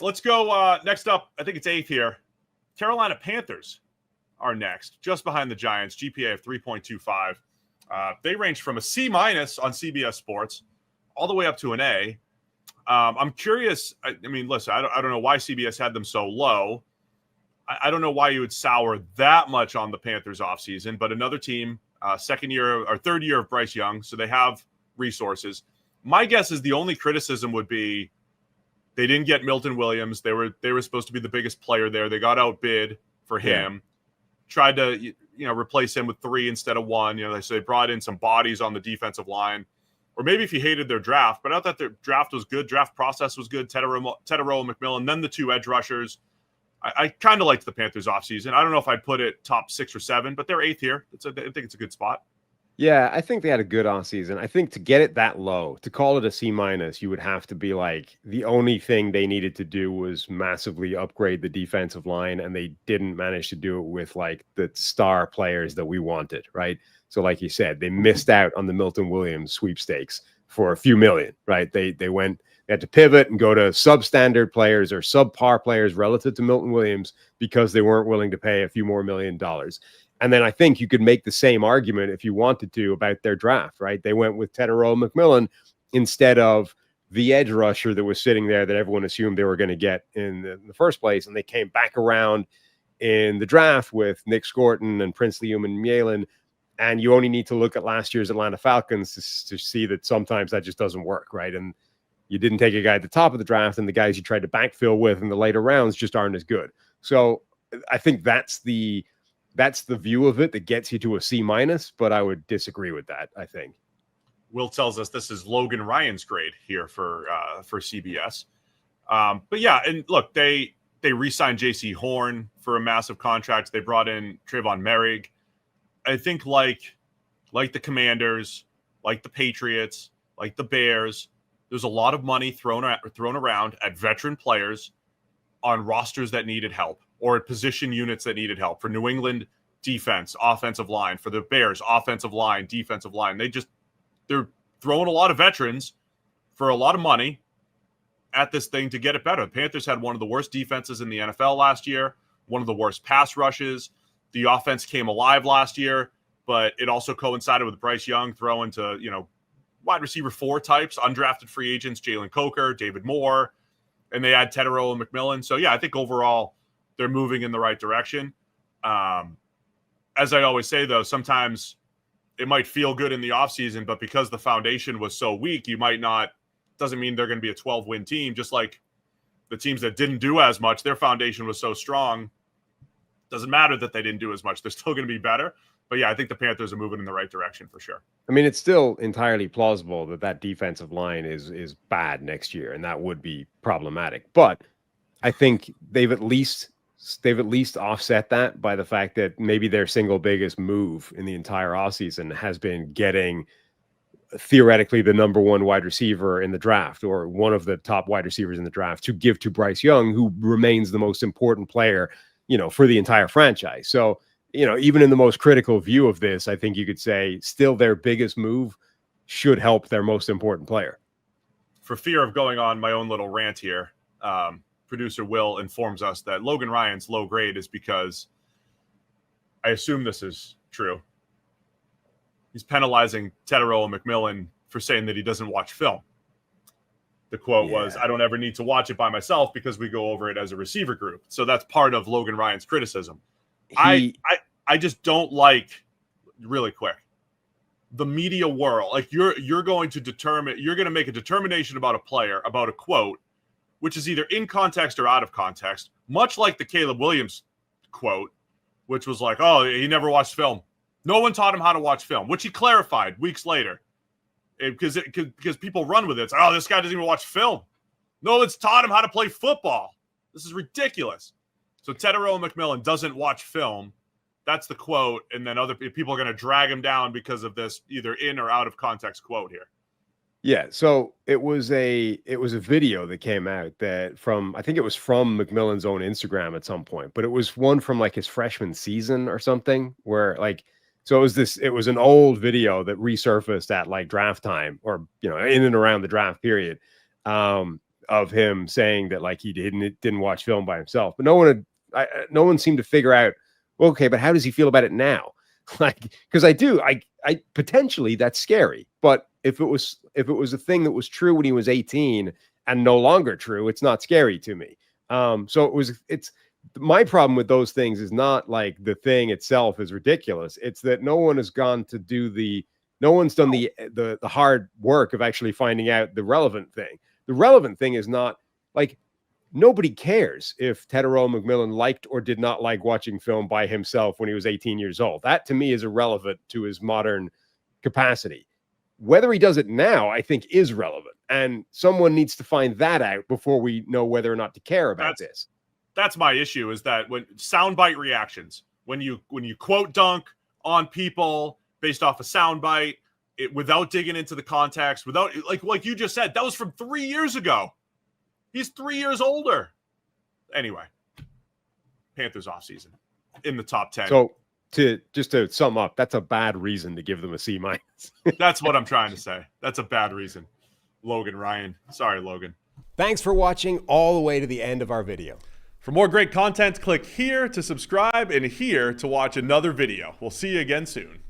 Let's go next up. I think it's 8th here. Carolina Panthers are next, just behind the Giants, GPA of 3.25. They range from a C- on CBS Sports all the way up to an A. I'm curious. I mean, listen, I don't know why CBS had them so low. I don't know why you would sour that much on the Panthers offseason, but another team, third year of Bryce Young, so they have resources. My guess is the only criticism would be they didn't get Milton Williams. They were supposed to be the biggest player there. They got outbid for him. Yeah. Tried to replace him with 3 instead of 1. They brought in some bodies on the defensive line. Or maybe if you hated their draft, but I thought their draft was good. Draft process was good. Tedero and McMillan, then the 2 edge rushers. I kind of liked the Panthers offseason. I don't know if I'd put it top 6 or 7, but they're 8th here. I think it's a good spot. Yeah, I think they had a good offseason. I think to get it that low, to call it a C-, you would have to be like, the only thing they needed to do was massively upgrade the defensive line, and they didn't manage to do it with like the star players that we wanted, right? So like you said, they missed out on the Milton Williams sweepstakes for a few million, right? They had to pivot and go to substandard players or subpar players relative to Milton Williams because they weren't willing to pay a few more $1 million. And then I think you could make the same argument if you wanted to about their draft, right? They went with Tedero McMillan instead of the edge rusher that was sitting there that everyone assumed they were going to get in the first place. And they came back around in the draft with Nick Scorton and Princely Umanmielen. And you only need to look at last year's Atlanta Falcons to see that sometimes that just doesn't work, right? And you didn't take a guy at the top of the draft, and the guys you tried to backfill with in the later rounds just aren't as good. So I think that's the view of it that gets you to a C-, but I would disagree with that, I think. Will tells us this is Logan Ryan's grade here for CBS. But yeah, and look, they re-signed J.C. Horn for a massive contract. They brought in Trayvon Merrick. I think like the Commanders, like the Patriots, like the Bears, there's a lot of money thrown around at veteran players on rosters that needed help or at position units that needed help. For New England, defense, offensive line. For the Bears, offensive line, defensive line. They're throwing a lot of veterans for a lot of money at this thing to get it better. The Panthers had one of the worst defenses in the NFL last year, one of the worst pass rushes. The offense came alive last year, but it also coincided with Bryce Young throwing to, wide receiver 4 types, undrafted free agents, Jalen Coker, David Moore, and they had Tedero and McMillan. So, yeah, I think overall they're moving in the right direction. As I always say, though, sometimes it might feel good in the offseason, but because the foundation was so weak, you might not – doesn't mean they're going to be a 12-win team, just like the teams that didn't do as much, their foundation was so strong. Doesn't matter that they didn't do as much. They're still going to be better. But, yeah, I think the Panthers are moving in the right direction for sure. I mean, it's still entirely plausible that defensive line is bad next year, and that would be problematic. But I think they've at least offset that by the fact that maybe their single biggest move in the entire offseason has been getting theoretically the number 1 wide receiver in the draft, or one of the top wide receivers in the draft, to give to Bryce Young, who remains the most important player, for the entire franchise. So, even in the most critical view of this, I think you could say still their biggest move should help their most important player. For fear of going on my own little rant here, producer Will informs us that Logan Ryan's low grade is because, I assume this is true, he's penalizing Tedero and McMillan for saying that he doesn't watch film. The quote was, I don't ever need to watch it by myself because we go over it as a receiver group. So that's part of Logan Ryan's criticism. I just don't like, really quick, the media world. Like you're going to make a determination about a player, about a quote, which is either in context or out of context, much like the Caleb Williams quote, which was like, oh, he never watched film. No one taught him how to watch film, which he clarified weeks later. Because people run with it. It's like, oh, this guy doesn't even watch film. No, it's taught him how to play football. This is ridiculous. So Tedero and McMillan doesn't watch film. That's the quote. And then other people are going to drag him down because of this either in or out of context quote here. Yeah. So it was a video that came out I think it was from McMillan's own Instagram at some point, but it was one from like his freshman season or something where so it was an old video that resurfaced at like draft time or, in and around the draft period. of him saying that like he didn't watch film by himself, but no one seemed to figure out, well, okay, but how does he feel about it now? Like, because I potentially that's scary, but if it was a thing that was true when he was 18 and no longer true, it's not scary to me. So it's my problem with those things is not like the thing itself is ridiculous. It's that no one has gone to no one's done the hard work of actually finding out the relevant thing. The relevant thing is not like nobody cares if Tedero McMillan liked or did not like watching film by himself when he was 18 years old. That to me is irrelevant to his modern capacity. Whether he does it now, I think, is relevant. And someone needs to find that out before we know whether or not to care about this. That's my issue, is that when soundbite reactions, when you quote dunk on people based off a soundbite, without digging into the context, without like you just said, that was from 3 years ago. He's 3 years older. Anyway, Panthers offseason in the top 10. So to sum up, that's a bad reason to give them a C-. That's what I'm trying to say. That's a bad reason. Logan Ryan. Sorry, Logan. Thanks for watching all the way to the end of our video. For more great content, click here to subscribe and here to watch another video. We'll see you again soon.